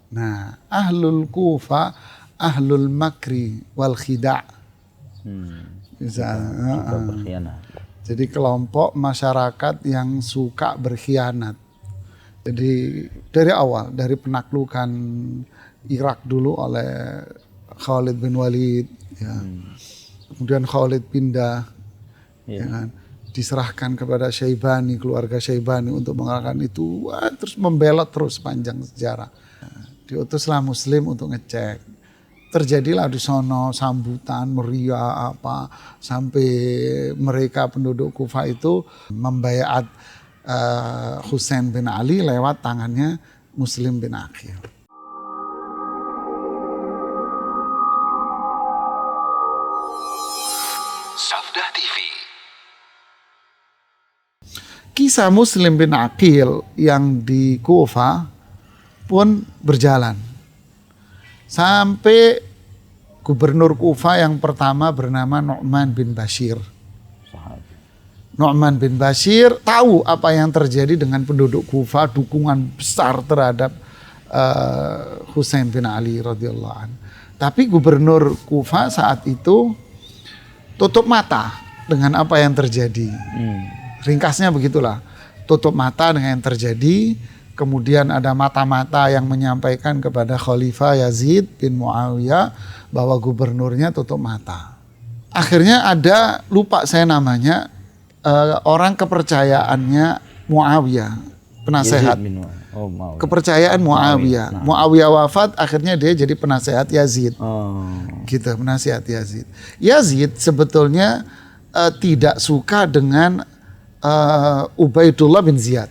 Nah, ahlul Kufa, ahlul makri wal khida'. Suka berkhianat. Jadi kelompok masyarakat yang suka berkhianat. Jadi dari awal, dari penaklukan Irak dulu oleh Khalid bin Walid, ya. Kemudian Khalid pindah, ya kan? Diserahkan kepada Syaibani, keluarga Syaibani untuk mengalahkan itu, terus membelot terus panjang sejarah. Diutuslah Muslim untuk ngecek. Terjadilah di sono sambutan meriah apa sampai mereka penduduk Kufa itu membaiat Husain bin Ali lewat tangannya Muslim bin Aqil. Safdah TV. Kisah Muslim bin Aqil yang di Kufa pun berjalan sampai gubernur Kufa yang pertama bernama Nu'man bin Bashir. Nu'man bin Bashir tahu apa yang terjadi dengan penduduk Kufa, dukungan besar terhadap Husain bin Ali radhiyallahu anhu. Tapi gubernur Kufa saat itu tutup mata dengan apa yang terjadi. Ringkasnya begitulah, tutup mata dengan yang terjadi. Kemudian ada mata-mata yang menyampaikan kepada Khalifah Yazid bin Muawiyah bahwa gubernurnya tutup mata. Akhirnya ada, lupa saya namanya, orang kepercayaannya Muawiyah, penasehat. Kepercayaan Muawiyah. Muawiyah wafat, akhirnya dia jadi penasehat Yazid. Gitu, penasehat Yazid. Yazid sebetulnya tidak suka dengan Ubaidullah bin Ziyad.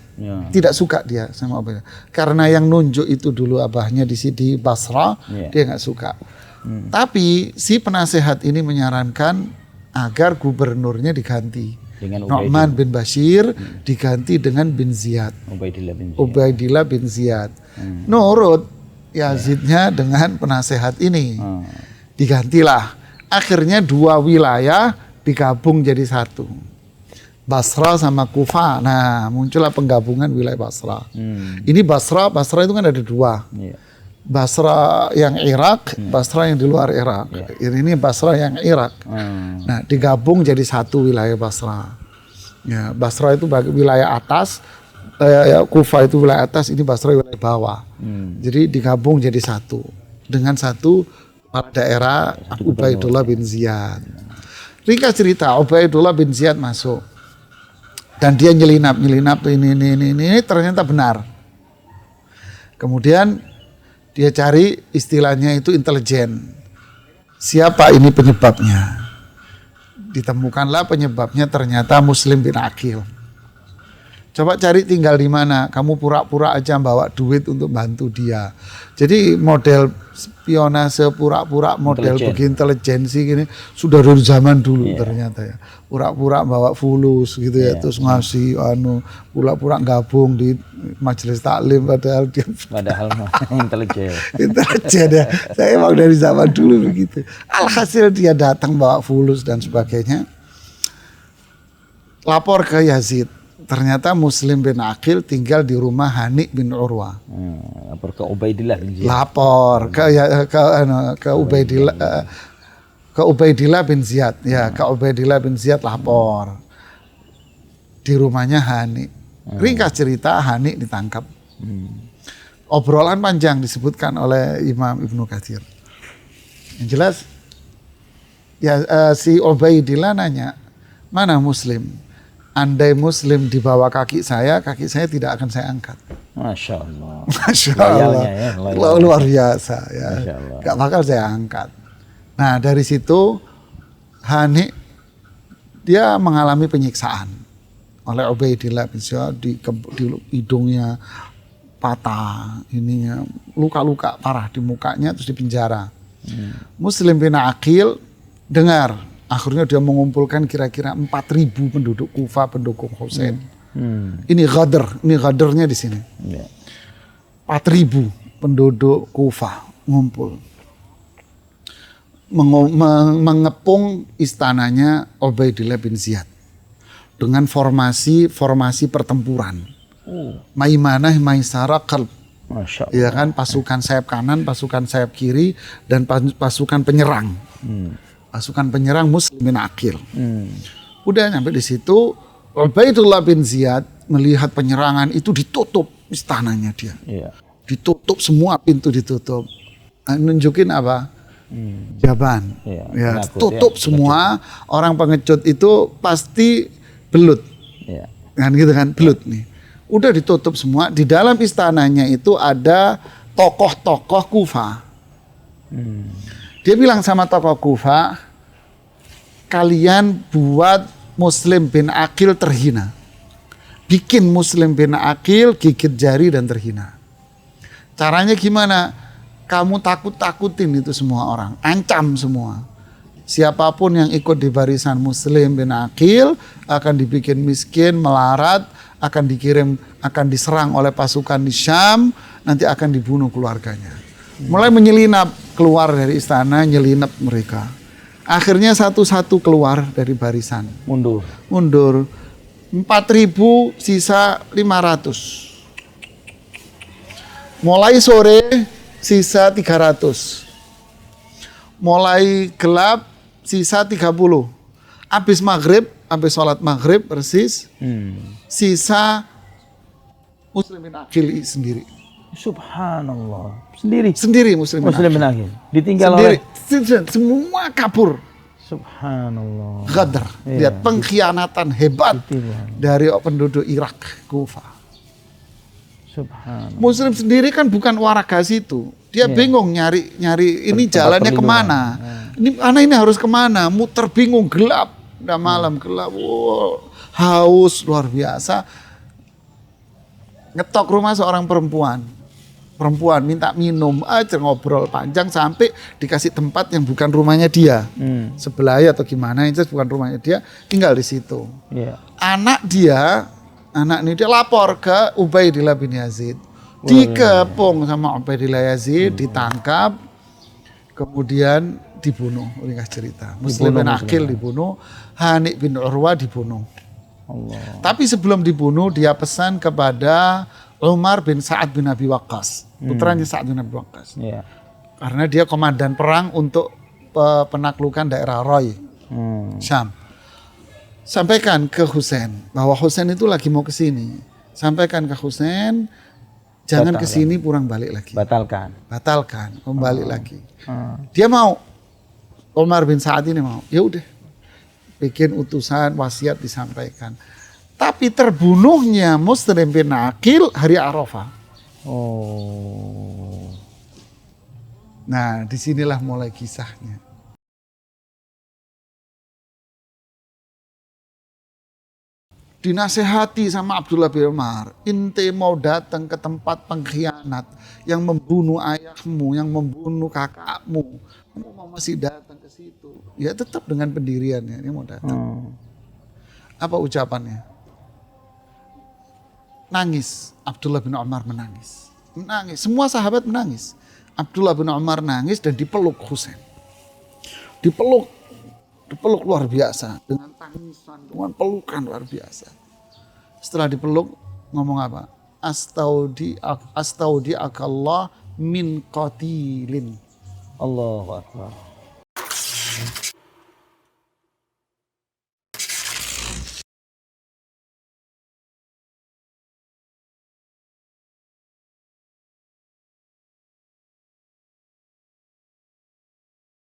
Tidak suka dia sama Ubaidullah. Karena yang nunjuk itu dulu abahnya di Basra, dia nggak suka. Tapi si penasehat ini menyarankan agar gubernurnya diganti. Nu'man bin Bashir diganti dengan bin Ziyad. Ubaidillah bin Ziyad. Nurut Yazidnya dengan penasehat ini. Digantilah. Akhirnya dua wilayah digabung jadi satu. Basra sama Kufa. Nah, muncullah penggabungan wilayah Basra. Ini Basra itu kan ada dua. Basra yang Irak, Basra yang di luar Irak. Ini Basra yang Irak. Nah, digabung jadi satu wilayah Basra. Ya, Basra itu wilayah atas, Kufa itu wilayah atas, ini Basra wilayah bawah. Jadi digabung jadi satu dengan satu daerah Ubaidullah bin Ziyad. Ringkas cerita, Ubaidullah bin Ziyad masuk. Dan dia nyelinap ini ternyata benar. Kemudian dia cari istilahnya itu intelijen. Siapa ini penyebabnya? Ditemukanlah penyebabnya ternyata Muslim bin Aqil. Coba cari tinggal di mana, kamu pura-pura aja bawa duit untuk bantu dia. Jadi model spionase pura-pura, model begini intelijensi gini sudah dari zaman dulu ternyata ya. Pura-pura bawa fulus gitu ya, terus ngasih pura-pura gabung di majelis taklim padahal dia intelijen. Intelijen ya. Saya emang dari zaman dulu begitu. Alhasil dia datang bawa fulus dan sebagainya. Lapor ke Yazid. Ternyata Muslim bin Aqil tinggal di rumah Hani bin Urwah. Lapor ke Ubaidillah bin Ziyad. Lapor ke Ubaidillah bin Ziyad. Ya, ke Ubaidillah bin Ziyad lapor. Di rumahnya Hani. Ringkas cerita, Hani ditangkap. Obrolan panjang disebutkan oleh Imam Ibnu Katsir. Yang jelas ya, si Ubaidillah nanya, mana Muslim? Andai Muslim di bawah kaki saya tidak akan saya angkat. Masya Allah. Masya Allah. Ya, luar biasa ya. Gak bakal saya angkat. Nah dari situ Hani dia mengalami penyiksaan oleh Ubaidillah bin Ziyad di hidungnya patah, ininya luka-luka parah di mukanya, terus di penjara. Muslim bin Aqil dengar. Akhirnya dia mengumpulkan kira-kira 4.000 penduduk Kufa pendukung Husain. Ini ghadarnya di sini. 4.000 penduduk Kufa ngumpul. Mengepung istananya Ubaidillah bin Ziyad dengan formasi pertempuran. Maimanah, Maisarah, Qalb. Masya Allah. Ya kan, pasukan sayap kanan, pasukan sayap kiri, dan pasukan penyerang. Pasukan penyerang Muslim bin Aqil. Udah nyampe di situ, Ubaidullah bin Ziyad melihat penyerangan itu ditutup istananya dia. Iya. Ditutup, semua pintu ditutup. Nunjukin apa? Jaban. Iya, Ya, penakut, tutup ya, semua. Orang pengecut itu pasti belut. Iya. Kan gitu kan, belut nih. Udah ditutup semua. Di dalam istananya itu ada tokoh-tokoh Kufa. Dia bilang sama tokoh Kufa, kalian buat Muslim bin Aqil terhina. Bikin Muslim bin Aqil gigit jari dan terhina. Caranya gimana? Kamu takut-takutin itu semua orang. Ancam semua. Siapapun yang ikut di barisan Muslim bin Aqil akan dibikin miskin, melarat, akan diserang oleh pasukan di Syam, nanti akan dibunuh keluarganya. Mulai menyelinap keluar dari istana, nyelinap mereka. Akhirnya satu-satu keluar dari barisan. Mundur. 4.000 sisa 500. Mulai sore sisa 300. Mulai gelap sisa 30. Habis maghrib, habis sholat maghrib persis, sisa Muslim bin Aqil sendiri. Subhanallah. Sendiri. Sendiri Muslim bin Aqil. Ditinggal sendiri. oleh. Semua kabur. Subhanallah. Ghadr. Iya. Lihat pengkhianatan hebat Ditilang. dari penduduk Irak, Kufa. Subhanallah. Muslim sendiri kan bukan warga situ. Dia bingung nyari ini Tempat jalannya perlindungan. kemana. Ini harus kemana? Muter bingung, gelap. Udah malam gelap. Wow, haus luar biasa. Ngetok rumah seorang perempuan. Perempuan minta minum aja, ngobrol panjang sampai dikasih tempat yang bukan rumahnya dia. Sebelahnya atau gimana, itu bukan rumahnya dia, tinggal di situ. Iya. Anak ini dia lapor ke Ubaidillah bin Yazid. Dikepung sama Ubaidillah Yazid, ditangkap, kemudian dibunuh. Ringkas cerita. Muslim bin Aqil dibunuh, Hani bin Urwa dibunuh. Allah. Tapi sebelum dibunuh, dia pesan kepada Umar bin Sa'ad bin Abi Waqqas, putranya Sa'ad bin Abi Waqqas. Iya. Karena dia komandan perang untuk penaklukan daerah Roy, Syam. Sampaikan ke Husain bahwa Husain itu lagi mau ke sini. Sampaikan ke Husain, jangan ke sini, pulang balik lagi. Batalkan, kembali lagi. Dia mau. Umar bin Sa'ad ini mau. Ya udah. Bikin utusan, wasiat disampaikan. Tapi terbunuhnya Muslim bin Aqil hari Arafah. Oh. Nah, disinilah mulai kisahnya. Dinasehati sama Abdullah bin Umar, ente mau datang ke tempat pengkhianat yang membunuh ayahmu, yang membunuh kakakmu, kamu mau masih datang ke situ? Ya tetap dengan pendiriannya, dia mau datang. Apa ucapannya? Nangis. Abdullah bin Umar menangis. Semua sahabat menangis. Abdullah bin Umar nangis dan dipeluk Husain. Dipeluk luar biasa, dengan tangisan, dengan pelukan luar biasa. Setelah dipeluk, ngomong apa? Astaudi akallah min qatilin. Allahu Akbar.